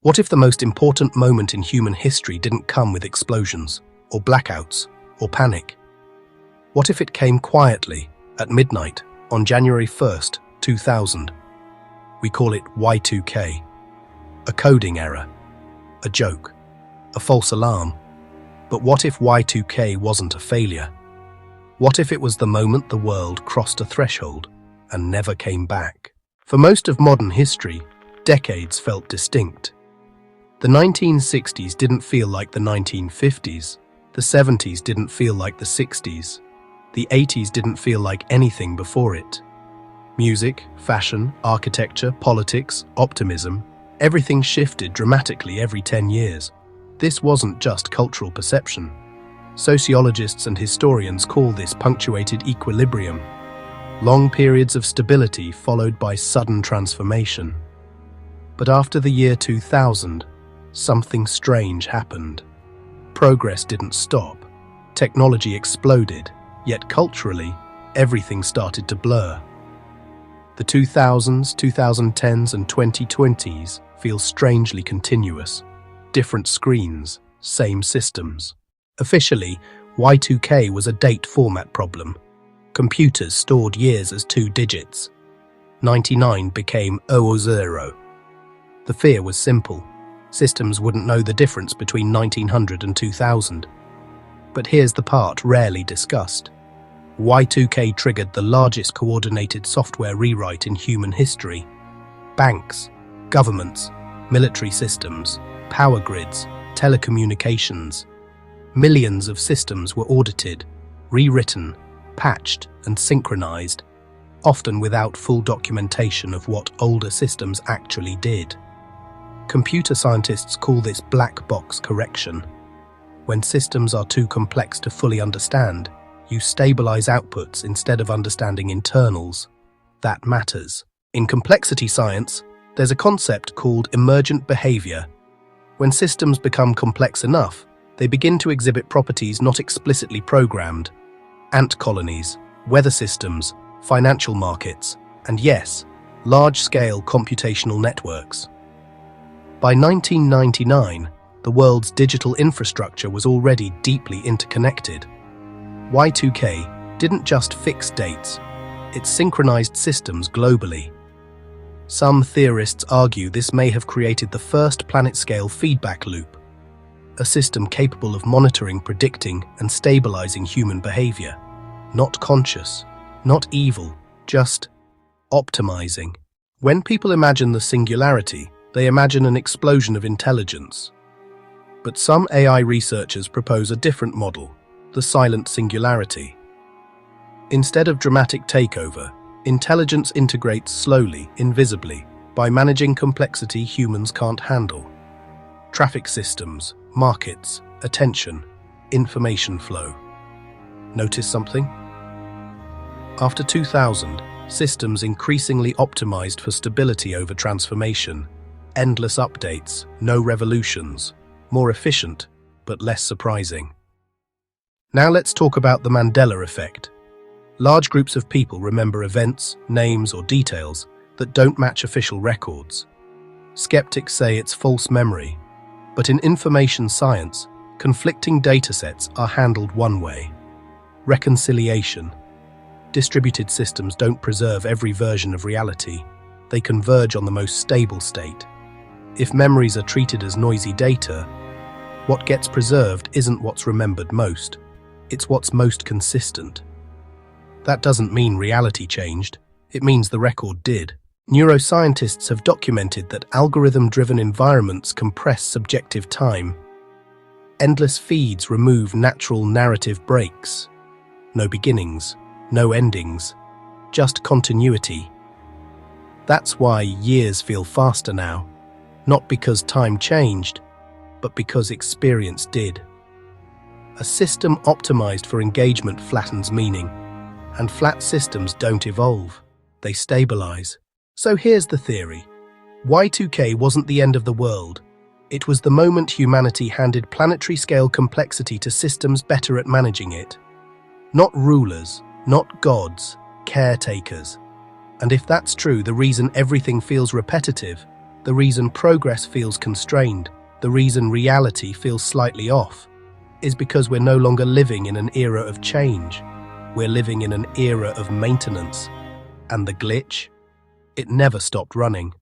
What if the most important moment in human history didn't come with explosions, or blackouts, or panic? What if it came quietly, at midnight, on January 1st, 2000? We call it Y2K. A coding error, a joke, a false alarm. But what if Y2K wasn't a failure? What if it was the moment the world crossed a threshold and never came back? For most of modern history, decades felt distinct. The 1960s didn't feel like the 1950s, the 70s didn't feel like the 60s, the 80s didn't feel like anything before it. Music, fashion, architecture, politics, optimism, everything shifted dramatically every 10 years. This wasn't just cultural perception. Sociologists and historians call this punctuated equilibrium. Long periods of stability followed by sudden transformation. But after the year 2000, something strange happened. Progress didn't stop. Technology exploded, yet culturally, everything started to blur. The 2000s, 2010s, and 2020s feel strangely continuous. Different screens, same systems. Officially, Y2K was a date format problem. Computers stored years as 2 digits. 99 became 00. The fear was simple. Systems wouldn't know the difference between 1900 and 2000. But here's the part rarely discussed. Y2K triggered the largest coordinated software rewrite in human history. Banks, governments, military systems, power grids, telecommunications. Millions of systems were audited, rewritten, patched, and synchronized, often without full documentation of what older systems actually did. Computer scientists call this black box correction. When systems are too complex to fully understand, you stabilize outputs instead of understanding internals. That matters. In complexity science, there's a concept called emergent behavior. When systems become complex enough, they begin to exhibit properties not explicitly programmed. Ant colonies, weather systems, financial markets, and yes, large-scale computational networks. By 1999, the world's digital infrastructure was already deeply interconnected. Y2K didn't just fix dates, it synchronized systems globally. Some theorists argue this may have created the first planet-scale feedback loop, a system capable of monitoring, predicting, and stabilizing human behavior. Not conscious, not evil, just optimizing. When people imagine the singularity, they imagine an explosion of intelligence. But some AI researchers propose a different model, the silent singularity. Instead of dramatic takeover, intelligence integrates slowly, invisibly, by managing complexity humans can't handle. Traffic systems, markets, attention, information flow. Notice something? After 2000, systems increasingly optimized for stability over transformation. Endless updates, no revolutions, more efficient, but less surprising. Now let's talk about the Mandela effect. Large groups of people remember events, names, or details that don't match official records. Skeptics say it's false memory, but in information science, conflicting datasets are handled one way: reconciliation. Distributed systems don't preserve every version of reality. They converge on the most stable state. If memories are treated as noisy data, what gets preserved isn't what's remembered most, it's what's most consistent. That doesn't mean reality changed, it means the record did. Neuroscientists have documented that algorithm-driven environments compress subjective time. Endless feeds remove natural narrative breaks. No beginnings, no endings, just continuity. That's why years feel faster now. Not because time changed, but because experience did. A system optimized for engagement flattens meaning, and flat systems don't evolve, they stabilize. So here's the theory. Y2K wasn't the end of the world. It was the moment humanity handed planetary-scale complexity to systems better at managing it. Not rulers, not gods, caretakers. And if that's true, the reason everything feels repetitive, The reason progress feels constrained, the reason reality feels slightly off, is because we're no longer living in an era of change. We're living in an era of maintenance. And the glitch? It never stopped running.